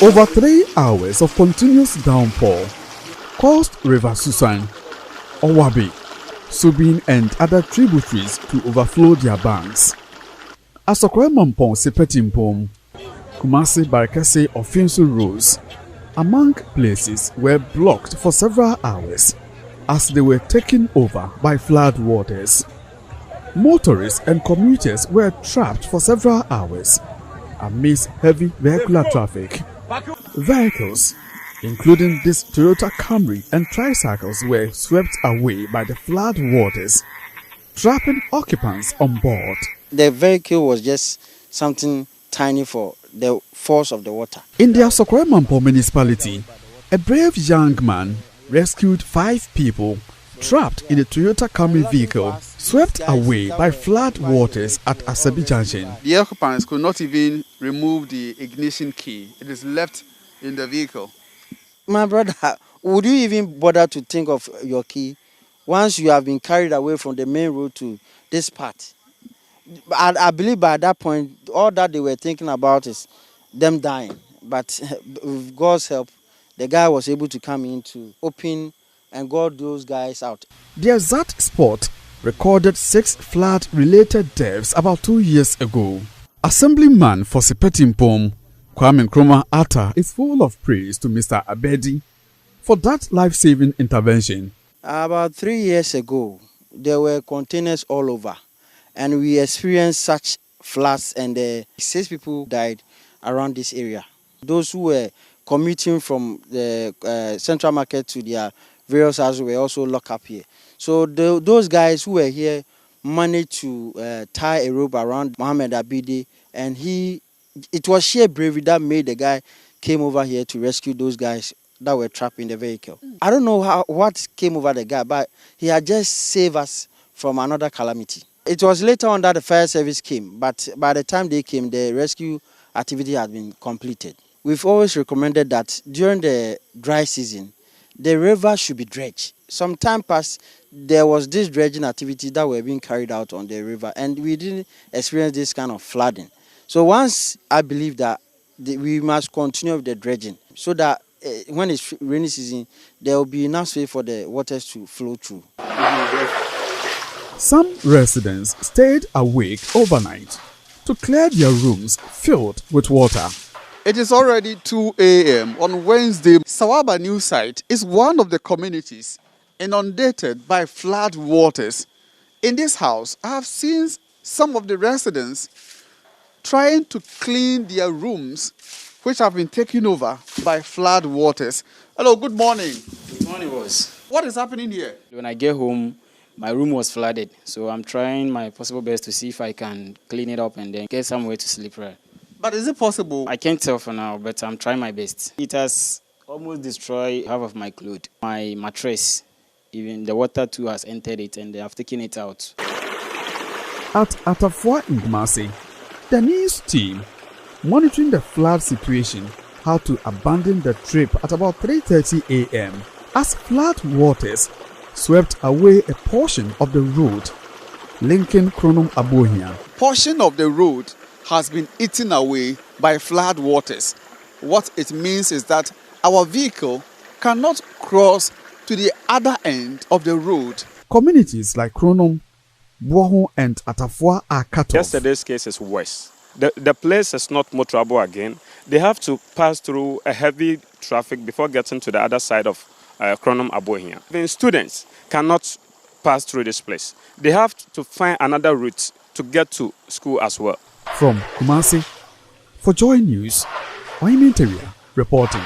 Over 3 hours of continuous downpour caused River Susan, Owabe, Subin and other tributaries to overflow their banks. Asokwe Mampong Sepetimpom, Kumasi Barkase Ofinsu roads, among places were blocked for several hours as they were taken over by flood waters. Motorists and commuters were trapped for several hours amidst heavy vehicular traffic. Vehicles, including this Toyota Camry and tricycles, were swept away by the flood waters, trapping occupants on board. The vehicle was just something tiny for the force of the water. In the Asokwe Mampong municipality, a brave young man rescued 5 people trapped in a Toyota Camry vehicle swept away by flood waters at Asabi Junction. The occupants could not even remove the ignition key. It is left in the vehicle. My brother, would you even bother to think of your key once you have been carried away from the main road to this part? I believe by that point, all that they were thinking about is them dying. But with God's help, the guy was able to come in to open and got those guys out. The exact spot recorded 6 flood-related deaths about 2 years ago. Assemblyman for Sepetimpom, Kwame Nkrumah Atta, is full of praise to Mr. Abedi for that life-saving intervention. About 3 years ago, there were containers all over, and we experienced such floods, and 6 people died around this area. Those who were commuting from the central market to their various houses were also locked up here. So those guys who were here managed to tie a rope around Mohammed Abidi, and it was sheer bravery that made the guy came over here to rescue those guys that were trapped in the vehicle. I don't know what came over the guy, but he had just saved us from another calamity. It was later on that the fire service came, but by the time they came, the rescue activity had been completed. We've always recommended that during the dry season, the river should be dredged. Some time past, there was this dredging activity that were being carried out on the river, and we didn't experience this kind of flooding. So once I believe that we must continue with the dredging, so that when it's rainy season, there will be enough space for the waters to flow through. Some residents stayed awake overnight to clear their rooms filled with water. It is already 2 a.m. on Wednesday. Sawaba New Site is one of the communities inundated by flood waters. In this house, I have seen some of the residents trying to clean their rooms, which have been taken over by flood waters. Hello, good morning. Good morning, boss. What is happening here? When I get home, my room was flooded, so I'm trying my possible best to see if I can clean it up and then get somewhere to sleep right. But is it possible? I can't tell for now, but I'm trying my best. It has almost destroyed half of my clothes. My mattress, even the water too has entered it, and they have taken it out. At Atafua in Kumasi, the news team, monitoring the flood situation, had to abandon the trip at about 3:30 a.m. as flood waters swept away a portion of the road linking Kronom Abohia. Portion of the road has been eaten away by flood waters. What it means is that our vehicle cannot cross to the other end of the road. Communities like Kronom, Boho and Atafua are cut off. Yesterday's case is worse. The place is not motorable again. They have to pass through a heavy traffic before getting to the other side of Kronom Abohia. Even students cannot pass through this place. They have to find another route to get to school as well. From Kumasi, for Joy News, I'm Interia reporting.